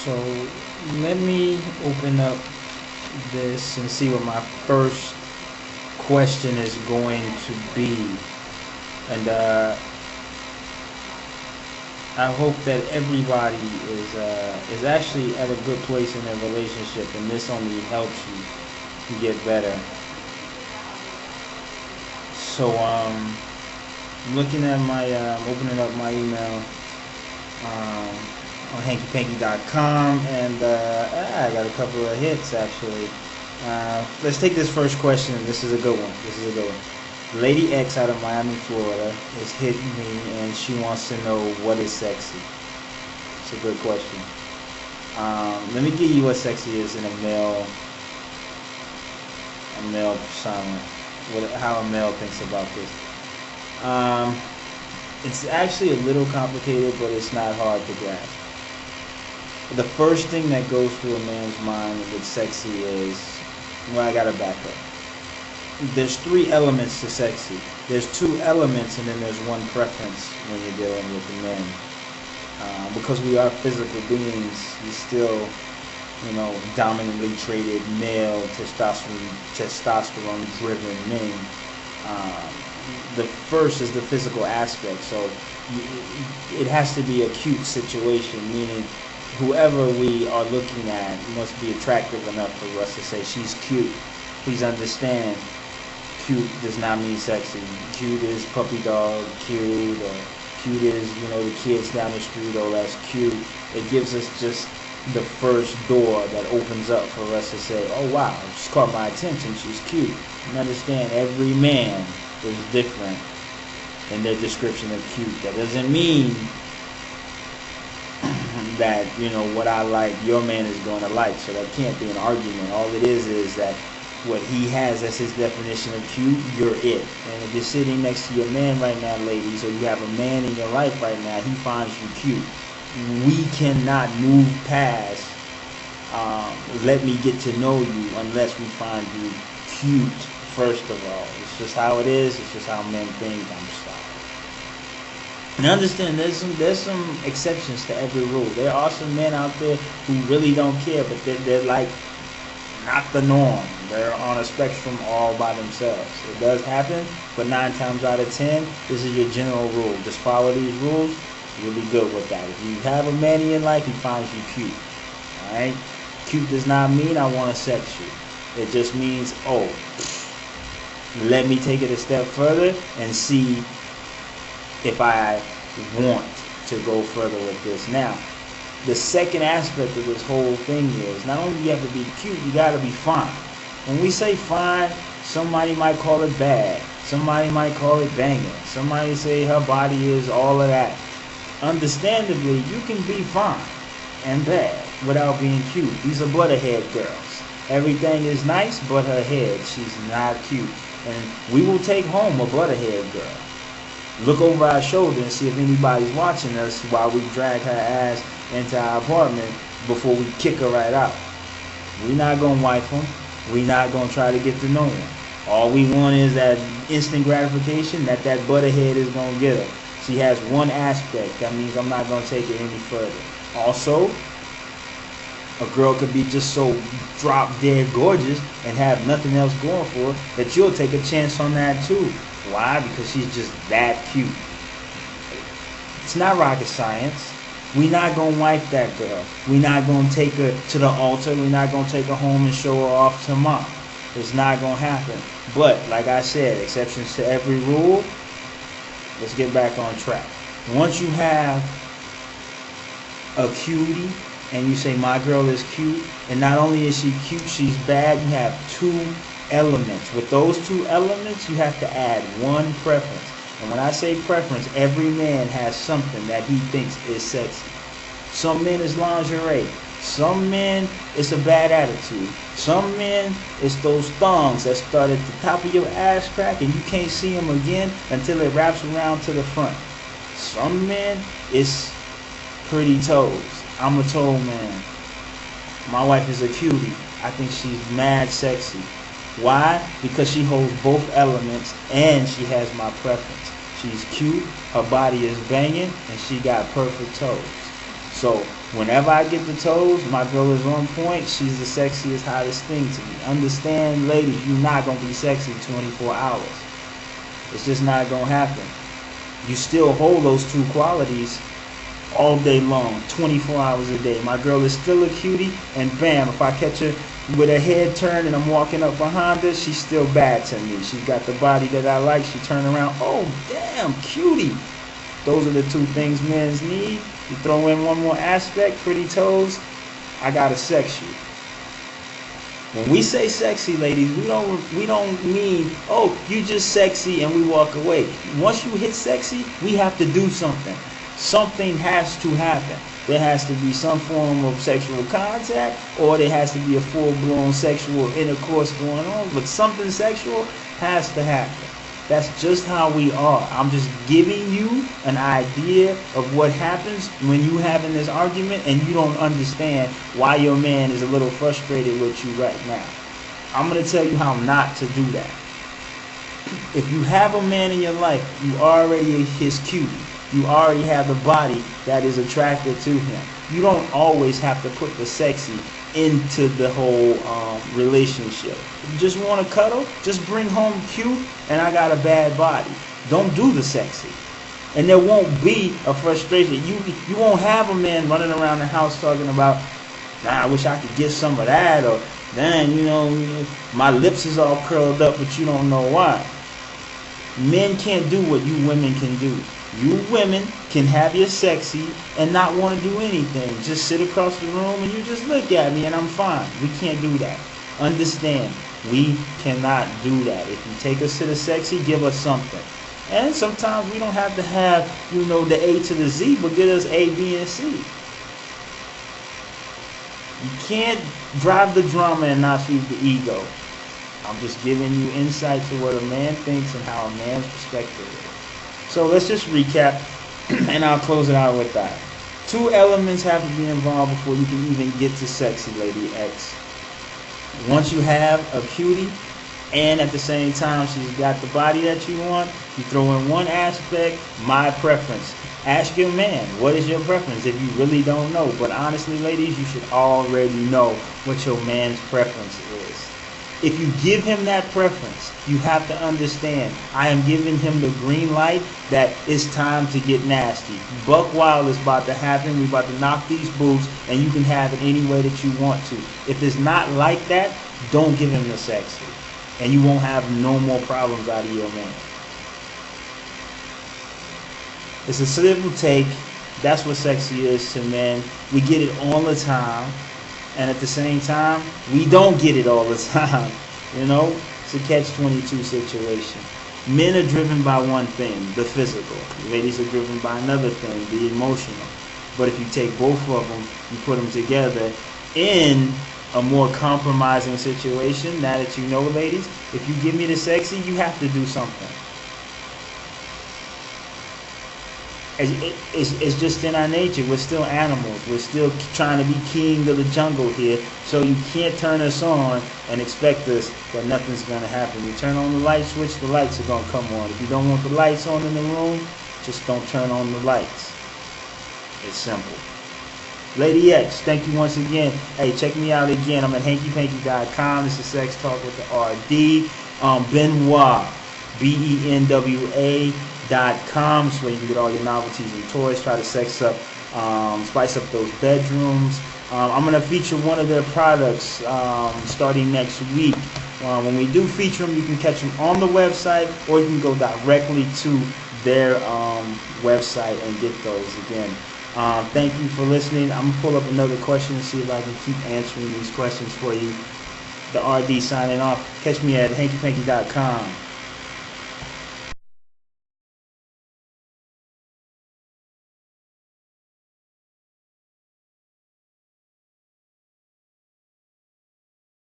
So let me open up this and see what my first question is going to be. And I hope that everybody is actually at a good place in their relationship, and this only helps you get better. So looking at my opening up my email on hankypanky.com, and I got a couple of hits actually. Let's take this first question. This is a good one. Lady X out of Miami, Florida is hitting me, and she wants to know what is sexy. It's a good question. Let me give you what sexy is in a male persona. How a male thinks about this. It's actually a little complicated, but it's not hard to grasp. The first thing that goes through a man's mind with sexy is, well, I gotta back up. There's three elements to sexy. There's two elements, and then there's one preference when you're dealing with the men. Because we are physical beings, we still, dominantly traded male, testosterone-driven men. The first is the physical aspect. So it has to be a cute situation, meaning whoever we are looking at must be attractive enough for us to say she's cute. Please understand, cute does not mean sexy. Cute is puppy dog, cute, or cute is, the kids down the street, oh, that's cute. It gives us just the first door that opens up for us to say, oh wow, she's caught my attention, she's cute. And understand, every man is different in their description of cute. That doesn't mean that, what I like, your man is going to like. So that can't be an argument. All it is that what he has as his definition of cute, you're it. And if you're sitting next to your man right now, ladies, or you have a man in your life right now, he finds you cute. We cannot move past let me get to know you unless we find you cute, first of all. It's just how it is. It's just how men think. I'm sorry. And understand, there's some exceptions to every rule. There are some men out there who really don't care, but they're like not the norm. They're on a spectrum all by themselves. It does happen, but 9 times out of 10, this is your general rule. Just follow these rules. You'll be good with that. If you have a man in your life, he finds you cute. Alright? Cute does not mean I want to sex you. It just means, oh, let me take it a step further and see if I want to go further with this. Now, the second aspect of this whole thing is, not only do you have to be cute, you got to be fine. When we say fine, somebody might call it bad. Somebody might call it banging. Somebody say her body is all of that. Understandably, you can be fine and bad without being cute. These are butterhead girls. Everything is nice but her head. She's not cute. And we will take home a butterhead girl. Look over our shoulder and see if anybody's watching us while we drag her ass into our apartment before we kick her right out. We're not going to wife them. We're not going to try to get to know them. All we want is that instant gratification that butterhead is going to get her. She has one aspect. That means I'm not going to take it any further. Also, a girl could be just so drop dead gorgeous and have nothing else going for her that you'll take a chance on that too. Why? Because she's just that cute. It's not rocket science. We're not going to wife that girl. We're not going to take her to the altar. We're not going to take her home and show her off to mom. It's not going to happen. But, like I said, exceptions to every rule. Let's get back on track. Once you have a cutie and you say my girl is cute, and not only is she cute, she's bad, you have two elements. With those two elements, you have to add one preference. And when I say preference, every man has something that he thinks is sexy. Some men is lingerie. Some men, it's a bad attitude. Some men, it's those thongs that start at the top of your ass crack and you can't see them again until it wraps around to the front. Some men, it's pretty toes. I'm a toe man. My wife is a cutie. I think she's mad sexy. Why? Because she holds both elements and she has my preference. She's cute, her body is banging, and she got perfect toes. So whenever I get the toes, my girl is on point. She's the sexiest, hottest thing to me. Understand, ladies, you're not going to be sexy 24 hours. It's just not going to happen. You still hold those two qualities all day long, 24 hours a day. My girl is still a cutie, and bam, if I catch her with her head turned and I'm walking up behind her, she's still bad to me. She's got the body that I like. She turn around, oh damn, cutie. Those are the two things men need. You throw in one more aspect, pretty toes, I gotta sex you. When we say sexy, ladies, we don't mean, oh, you just sexy and we walk away. Once you hit sexy, we have to do something. Something has to happen. There has to be some form of sexual contact, or there has to be a full-blown sexual intercourse going on, but something sexual has to happen. That's just how we are. I'm just giving you an idea of what happens when you having this argument and you don't understand why your man is a little frustrated with you right now. I'm going to tell you how not to do that. If you have a man in your life, you already his cutie. You already have the body that is attracted to him. You don't always have to put the sexy into the whole relationship. If you just want to cuddle, just bring home cute and I got a bad body. Don't do the sexy. And there won't be a frustration. You won't have a man running around the house talking about, nah, I wish I could get some of that, or man, you know, my lips is all curled up, but you don't know why. Men can't do what you women can do. You women can have your sexy and not want to do anything. Just sit across the room and you just look at me and I'm fine. We can't do that. Understand, we cannot do that. If you take us to the sexy, give us something. And sometimes we don't have to have, you know, the A to the Z, but get us A, B, and C. You can't drive the drama and not feed the ego. I'm just giving you insight to what a man thinks and how a man's perspective is. So let's just recap, and I'll close it out with that. 2 elements have to be involved before you can even get to sexy, Lady X. Once you have a cutie, and at the same time she's got the body that you want, you throw in one aspect, my preference. Ask your man, what is your preference if you really don't know? But honestly, ladies, you should already know what your man's preference is. If you give him that preference, you have to understand, I am giving him the green light that it's time to get nasty. Buck wild is about to happen. We're about to knock these boots, and you can have it any way that you want to. If it's not like that, don't give him the sexy, and you won't have no more problems out of your man. It's a simple take. That's what sexy is to men. We get it all the time. And at the same time, we don't get it all the time. You know, it's a catch-22 situation. Men are driven by one thing, the physical. Ladies are driven by another thing, the emotional. But if you take both of them, you put them together in a more compromising situation, now that you know, ladies, if you give me the sexy, you have to do something. It's just in our nature. We're still animals. We're still trying to be king of the jungle here. So you can't turn us on and expect us that nothing's going to happen. You turn on the light switch, the lights are going to come on. If you don't want the lights on in the room, just don't turn on the lights. It's simple. Lady X, thank you once again. Hey, check me out again. I'm at hankypanky.com. This is Sex Talk with the RD. Benwa, BENWA.com, so you can get all your novelties and toys. Try to sex up, spice up those bedrooms. I'm going to feature one of their products starting next week. When we do feature them, you can catch them on the website, or you can go directly to their website and get those again. Thank you for listening. I'm going to pull up another question and see if I can keep answering these questions for you. The RD signing off. Catch me at hankypanky.com.